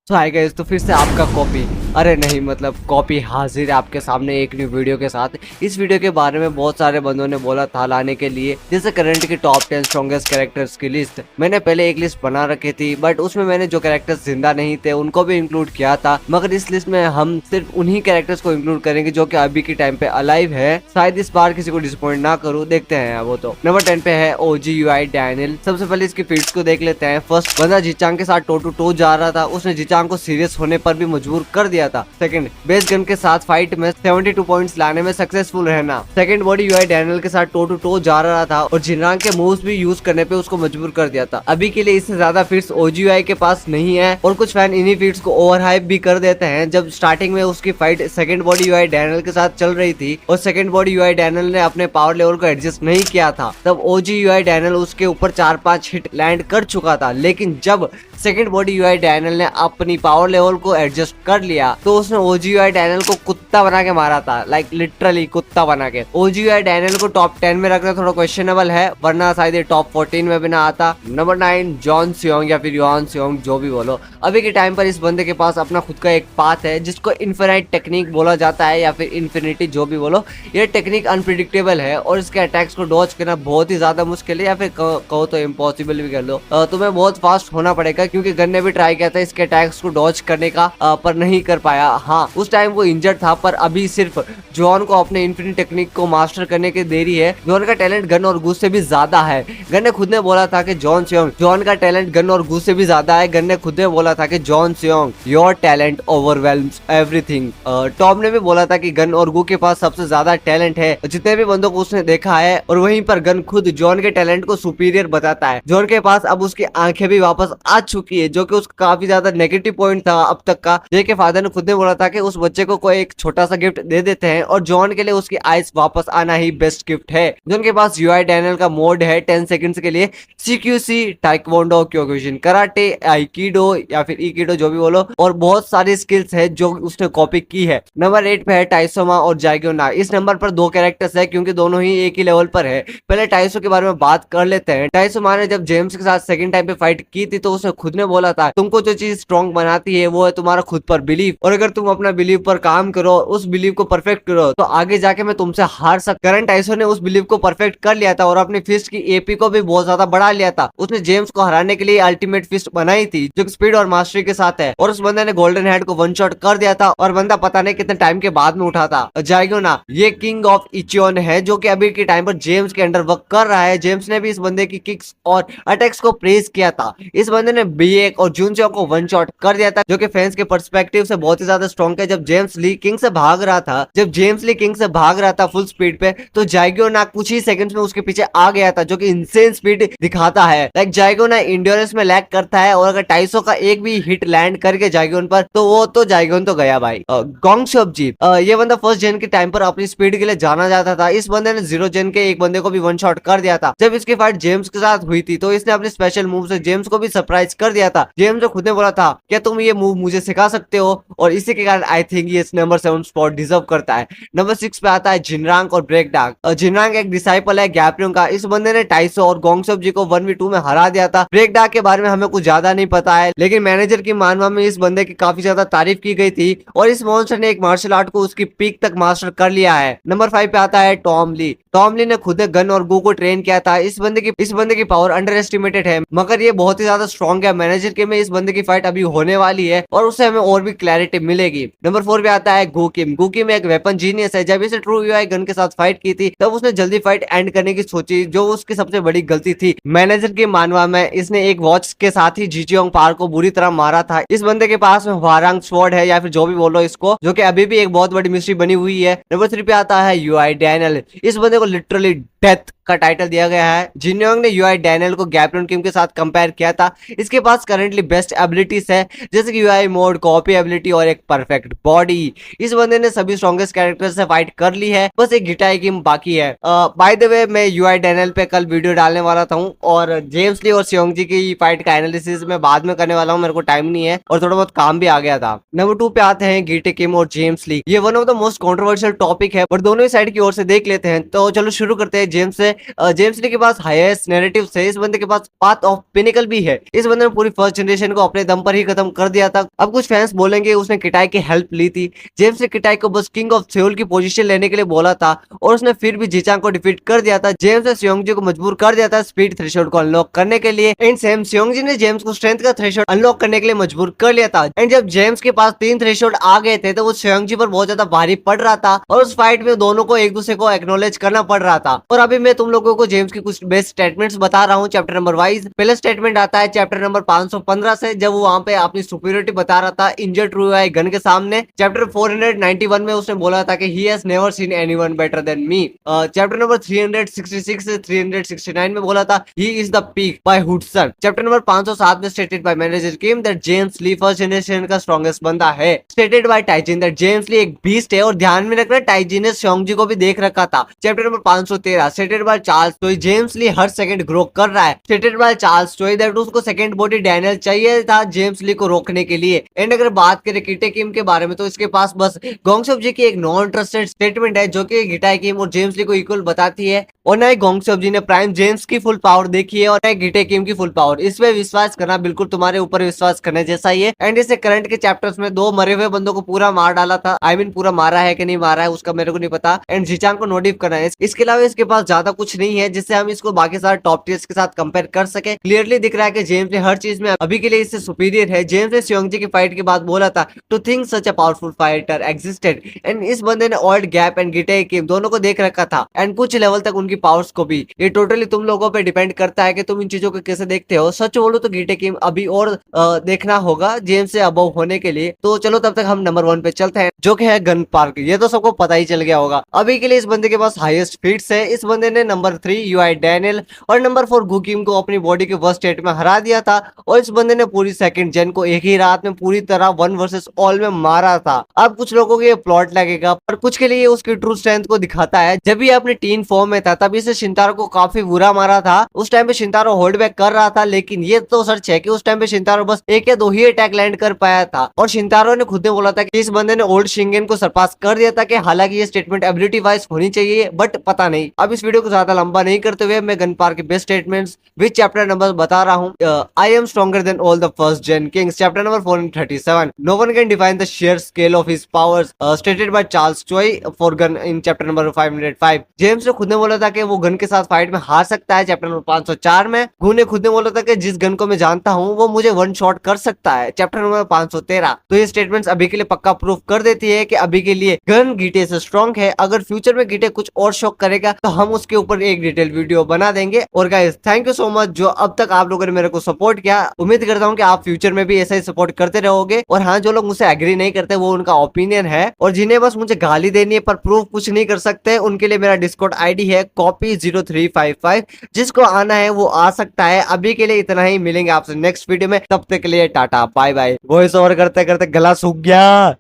तो hi guys, तो फिर से आपका कॉपी, अरे नहीं मतलब कॉपी हाजिर है आपके सामने एक न्यू वीडियो के साथ। इस वीडियो के बारे में बहुत सारे बंदों ने बोला था लाने के लिए, जैसे करंट की टॉप 10 स्ट्रॉन्गेस्ट कैरेक्टर्स की लिस्ट। मैंने पहले एक लिस्ट बना रखी थी, बट उसमें मैंने जो कैरेक्टर्स जिंदा नहीं थे उनको भी इंक्लूड किया था, मगर इस लिस्ट में हम सिर्फ उन्हीं कैरेक्टर्स को इंक्लूड करेंगे जो कि अभी के टाइम पे अलाइव है। शायद इस बार किसी को डिसअपॉइंट ना करूँ, देखते हैं। वो तो नंबर 10 पे है ओजी यूआई डैनियल। सबसे पहले इसकी फीड्स को देख लेते हैं। फर्स्ट बंदा जिचांग के साथ टो टू टो जा रहा था, उसने जिचांग को सीरियस होने पर भी मजबूर कर दिया था। सेकंड, बेस गन के साथ फाइट में 72 पॉइंट्स लाने में सक्सेसफुल रहना। सेकंड, बॉडी यूआई डैनियल के साथ टो टू टो जा रहा था और जिनरांग के मूव्स भी यूज करने पे उसको मजबूर कर दिया था। अभी के लिए इससे ज्यादा फीट्स ओजीयूआई के पास नहीं है और कुछ फैन इन्हीं फीट्स को ओवर हाइप भी कर देते हैं। जब स्टार्टिंग में उसकी fight second body UI Daniel के साथ चल रही थी और सेकंड बॉडी यूआई डैनियल ने अपने पावर लेवल को एडजस्ट नहीं किया था, तब ओजी यूआई डैनियल उसके ऊपर 4-5 हिट लैंड कर चुका था। लेकिन जब सेकंड बॉडी यूआई डैनियल ने अपनी पावर लेवल को एडजस्ट कर लिया तो उसने ओजीयूआई डैनियल को कुत्ता बना के मारा था, लाइक लिटरली कुत्ता बना के। ओजीयूआई डैनियल को टॉप 10 में रखना थोड़ा क्वेश्चनेबल है, वरना शायद ये टॉप 14 में भी ना आता। नंबर 9, जॉन सियोंग या फिर युआन सियोंग, जो भी बोलो। अभी के टाइम पर इस बंदे के पास अपना खुद का एक पाथ है जिसको इन्फिनाइट टेक्निक बोला जाता है या फिर इन्फिनिटी, जो भी बोलो। ये टेक्निक अनप्रिडिक्टेबल है और इसके अटैक्स को डॉज करना बहुत ही ज्यादा मुश्किल है, या फिर कहो तो इम्पॉसिबल भी कर लो। तुम्हें बहुत फास्ट होना पड़ेगा, क्योंकि गन ने भी ट्राई किया था इसके अटैक्स को डॉज करने का, पर नहीं कर पाया। हाँ, उस टाइम वो इंजर्ड था, पर अभी सिर्फ जॉन को अपने इन्फिनिट टेक्निक को मास्टर करने की देरी है। जॉन का टैलेंट गन और गूस से भी ज्यादा है। गन ने खुद ने बोला था कि जॉन का टैलेंट गन और गूस से भी ज्यादा है। गन ने खुद ने बोला था कि John सियोंग, your talent ओवरवेल्म्स everything. Tom ने भी बोला था कि गन और गू के पास सबसे ज्यादा टैलेंट है जितने भी बंदों को उसने देखा है, और वहीं पर गन खुद जॉन के टैलेंट को सुपीरियर बताता है। जॉन के पास अब उसकी आंखें भी वापस आ चुकी है, जो कि उसका काफी ज्यादा नेगेटिव पॉइंट था अब तक का। जे के फादर ने खुद ने बोला था कि उस बच्चे को कोई एक छोटा सा गिफ्ट दे देते हैं, और जॉन के लिए उसकी आइस वापस आना ही बेस्ट गिफ्ट है। जॉन के पास यूआई डैनियल का मोड है 10 सेकंड्स के लिए, CQC, taekwondo, Kyokushin, karate, aikido या फिर इकिडो, जो भी बोलो, और बहुत सारी स्किल्स है जो उसने कॉपी की है। नंबर 8 पे है टाइसोमा और जाइगोना। इस नंबर पर दो कैरेक्टर्स है क्योंकि दोनों ही एक ही लेवल पर है। पहले टाइसो के बारे में बात कर लेते हैं। टाइसोमा ने जब जेम्स के साथ सेकंड टाइम पे फाइट की थी तो उसने खुद ने बोला था, तुमको जो चीज स्ट्रॉन्ग बनाती है वो है तुम्हारा खुद पर बिलीव, और अगर तुम अपना बिलीव पर काम करो, उस बिलीव को परफेक्ट करो, तो आगे जाके मैं तुमसे हार सकता। करंट टाइसो ने उस बिलीव को परफेक्ट कर लिया था और अपनी फिस्ट की एपी को भी बहुत ज्यादा बढ़ा लिया था। उसने जेम्स को हराने के लिए अल्टीमेट फिस्ट बनाई थी जो स्पीड और मास्टरी के साथ है, और उस बंदे ने गोल्डन हेड को वन शॉट कर दिया था और बंदा पता नहीं कितने टाइम के बाद में उठा था। जाइगोना, ये किंग ऑफ इचियोन है जो कि अभी के टाइम पर जेम्स के अंडर वर्क कर रहा है। जेम्स ने भी इस बंदे की किक्स और अटैक्स को प्रेज किया था। इस बंदे ने B1 और जुनचो को वन शॉट कर दिया था, जो कि फैंस के पर्सपेक्टिव से बहुत ही ज्यादा स्ट्रॉन्ग है। जब जेम्स ली किंग से भाग रहा था फुल स्पीड पे, तो जाइगोना कुछ ही सेकंड्स में उसके पीछे आ गया था, जो कि इंसेन स्पीड दिखाता है। लाइक जाइगोना इंड्योरेंस में लैग करता है, और अगर टाइसो का एक भी हिट लैंड करके जाइगोन पर, तो वो तो जाइगोन तो गया भाई। गोंग शॉपजी, ये बंदा फर्स्ट जेन के टाइम पर अपनी स्पीड के लिए जाना जाता था। इस बंदे ने 0 जेन के एक बंदे को भी वन शॉट कर दिया था। जब इसकी फाइट जेम्स के साथ हुई थी तो इसने अपने स्पेशल मूव से जेम्स को भी सरप्राइज कर दिया था। जेम्स ने खुद ने बोला था, क्या तुम ये मूव मुझे सिखा सकते हो, और इसी के कारण आई थिंक ये नंबर 7 स्पॉट डिजर्व करता है। नंबर 6 पे आता है जिनरांग और ब्रेक डाग। जिनरांग एक डिसाइपल है गैप्रियों का। इस बंदे ने टाइसो और गोंगसोप जी को 1v2 में हरा दिया था। ब्रेक डाग के बारे में हमें कुछ ज्यादा नहीं पता है, लेकिन मैनेजर की मानवा में इस बंदे की काफी ज्यादा तारीफ की गई थी, और इस मॉन्स्टर ने एक मार्शल आर्ट को उसकी पीक तक मास्टर कर लिया है। नंबर 5 पे आता है टॉम ली। टॉम ली ने खुद गन और गू को ट्रेन किया था। इस बंदे की पावर अंडर एस्टिमेटेड है, मगर ये बहुत ही ज्यादा स्ट्रॉन्ग है। मैनेजर के में इस बंदे की फाइट अभी होने वाली है और उससे हमें और भी क्लैरिटी मिलेगी। नंबर 4 पे आता है गुकिम। गुकिम एक वेपन जीनियस है। जब इसे ट्रू यूआई गन के साथ फाइट की थी तब उसने जल्दी फाइट एंड करने की सोची, जो उसकी सबसे बड़ी गलती थी। मैनेजर के मानवा में इसने एक वॉच के साथ ही जीचियोंग पार को बुरी तरह मारा था। इस बंदे के पास में वारांग स्वॉर्ड है या फिर जो भी बोलो इसको, जो कि अभी भी एक बहुत बड़ी मिस्ट्री बनी हुई है। नंबर 3 पे आता है यूआई डैनियल। इस बंदे को लिटरली डेथ का टाइटल दिया गया है। जिनयोंग ने यूआई डैनियल को गैप्रियन किम के साथ कंपेयर किया था। इसके पास करंटली बेस्ट एबिलिटीज है, जैसे कि यूआई मोड, कॉपी एबिलिटी और एक परफेक्ट बॉडी। इस बंदे ने सभी स्ट्रॉन्गेस्ट कैरेक्टर से फाइट कर ली है, बस एक गिटाई किम बाकी है। बाय द वे, मैं यूआई डैनियल पे कल वीडियो डालने वाला था, और जेम्स ली और सियोंग जी की फाइट का एनालिसिस मैं बाद में करने वाला हूँ। मेरे को टाइम नहीं है और थोड़ा बहुत काम भी आ गया था। नंबर 2 पे आते हैं गिटे किम और जेम्स ली। ये one of the most controversial topic है, पर दोनों ही साइड की ओर से देख लेते हैं। तो चलो शुरू करते हैं जेम्स है, जेम्स ली के पास हाईएस्ट नैरेटिव है, इस बंदे के पास पाथ ऑफ पिनिकल भी है। इस बंदे ने पूरी फर्स्ट जनरेशन को अपने दम पर ही खत्म कर दिया था। अब कुछ फैंस बोलेंगे उसने किटाई की हेल्प ली थी। जेम्स ने किटाई को बस किंग ऑफ सेउल की पोजीशन लेने के लिए बोला था और उसने फिर भी जीचांग को डिफीट कर दिया था। जेम्स ने सियोंगजी को मजबूर कर दिया था स्पीड थ्रेशोल्ड को अनलॉक करने के लिए, एंड सेम सियोंगजी ने जेम्स को स्ट्रेंथ का थ्रेशोल्ड अनलॉक करने के लिए मजबूर कर लिया था। एंड जब जेम्स के पास 3 थ्रेशोल्ड आ गए थे तो वो सियोंगजी पर बहुत ज्यादा भारी पड़ रहा था और उस फाइट में दोनों को एक दूसरे को एक्नॉलेज करना पड़ रहा था। और अभी मैं तुम लोगों को जेम्स की कुछ बेस्ट स्टेटमेंट्स बता रहा हूँ चैप्टर नंबर वाइज। पहला स्टेटमेंट आता है चैप्टर नंबर 515 से, जब वो वहां पे अपनी सुपीरियरिटी बता रहा था इंजर्ड ट्रूआई गन के सामने। चैप्टर 491 में उसने बोला था कि he has never seen anyone better than me. Chapter number 366 से 369 में बोला था he is the peak by Hudson. Chapter number 507 में stated by manager Kim that James Lee first generation का स्ट्रॉन्गेस्ट बंदा है। Stated by Taejin that James Lee एक beast है, और ध्यान में रखना टाइजिन ने सियोंगजी को भी देख रखा था। Chapter number 513 stated by Charles तो जेम्स ली हर सेकंड ग्रो कर रहा है। स्टेटेड बाय चार्ल्स तो दैट उसको सेकंड बॉडी डैनियल चाहिए था जेम्स ली को रोकने के लिए। एंड अगर बात करें किटे किम के बारे में तो इसके पास बस गोंगसोब जी की एक नॉन ट्रस्टेड स्टेटमेंट है जो कि गिटाई किम और जेम्स ली को इक्वल बताती है, और ना ही गोंगसोब जी ने प्राइम जेम्स की फुल पावर देखी है और ना ही गिटे किम की फुल पावर। इस पे विश्वास करना बिल्कुल तुम्हारे ऊपर विश्वास करने जैसा ही है। एंड इसे करंट के चैप्टर्स में 2 मरे हुए बंदों को पूरा मार डाला था। आई मीन पूरा मारा है कि नहीं मारा है उसका मेरे को नहीं पता। एंड जीचांग को नोटिफ करना है। इसके अलावा इसके पास ज्यादा कुछ नहीं है जिससे हम इसको बाकी सारे टॉप टीयर्स के साथ कंपेयर कर सके। क्लियरली दिख रहा है कि जेम्स ने हर चीज में अभी के लिए इससे सुपीरियर है। जेम्स ने सियोंगजी की फाइट के बाद बोला था to think such a powerful fighter existed, and इस बंदे ने old Gap and Gitae Kim दोनों को देख रखा था एंड कुछ लेवल तक उनकी पावर्स को भी। ये टोटली तुम लोगों पे डिपेंड करता है कि तुम इन चीजों को कैसे देखते हो। सच बोलो तो गिटे किम अभी और देखना होगा जेम्स से अबव होने के लिए। तो चलो तब तक हम नंबर 1 पे चलते हैं जो कि है गन पार्क। ये तो सबको पता ही चल गया होगा। अभी के लिए इस बंदे के पास हाईएस्ट फीट्स है। इस बंदे ने नंबर 3 यूआई डैनियल और नंबर 4 गुकिम को अपनी बॉडी के वर्स्ट स्टेट में हरा दिया था, और इस बंदे ने पूरी सेकंड जेन को एक ही रात में पूरी तरह 1 वर्सेस ऑल में मारा था। अब कुछ लोगों को ये प्लॉट लगेगा पर कुछ के लिए उसकी ट्रू स्ट्रेंथ को दिखाता है। जब ये अपने टीन फॉर्म में था तब इसे शिंतारो को काफी बुरा मारा था। उस टाइम पे शिंतारो होल्ड बैक कर रहा था, लेकिन ये तो सच है कि उस टाइम पे शिंतारो बस 1 या 2 ही अटैक लैंड कर पाया था, और शिंतारो ने खुद ने बोला था कि इस बंदे ने ओल्ड शिंगेन को सरपास कर दिया था। कि हालांकि ये स्टेटमेंट एबिलिटी वाइज होनी चाहिए बट पता नहीं। अब इस वीडियो को ज्यादा लंबा नहीं करते हुए मैं गन पार्क के best statements which chapter number बता रहा हूँ। I am stronger than all the first gen kings chapter number 437। No one can define the sheer scale of his powers stated by Charles Choi for Gun in chapter number 505। James ने खुद ने बोला था कि वो gun के साथ fight में हार सकता है चैप्टर नंबर 504 में। गू ने खुद ने बोला था कि जिस गन को मैं जानता हूँ वो मुझे 1 शॉट कर सकता है चैप्टर नंबर 513। तो ये स्टेटमेंट्स अभी के लिए पक्का प्रूफ कर देती है कि अभी के लिए गन गीटे से स्ट्रॉन्ग है। अगर फ्यूचर में गीटे कुछ और शॉक करेगा तो हम उसके ऊपर एक डिटेल वीडियो बना देंगे। और guys thank you so much जो अब तक आप लोगों ने मेरे को सपोर्ट किया। उम्मीद करता हूँ कि आप फ्यूचर में भी ऐसा ही सपोर्ट करते रहोगे। और हाँ, जो लोग मुझसे एग्री नहीं करते वो उनका ओपिनियन है, और जिन्हें बस मुझे गाली देनी है पर प्रूफ कुछ नहीं कर सकते उनके लिए मेरा डिस्कॉर्ड आईडी है copy0355। जिसको आना है वो आ सकता है। अभी के लिए इतना ही, मिलेंगे आपसे नेक्स्ट वीडियो में। तब तक के लिए tata bye bye. Voice over करते करते गला सूख गया।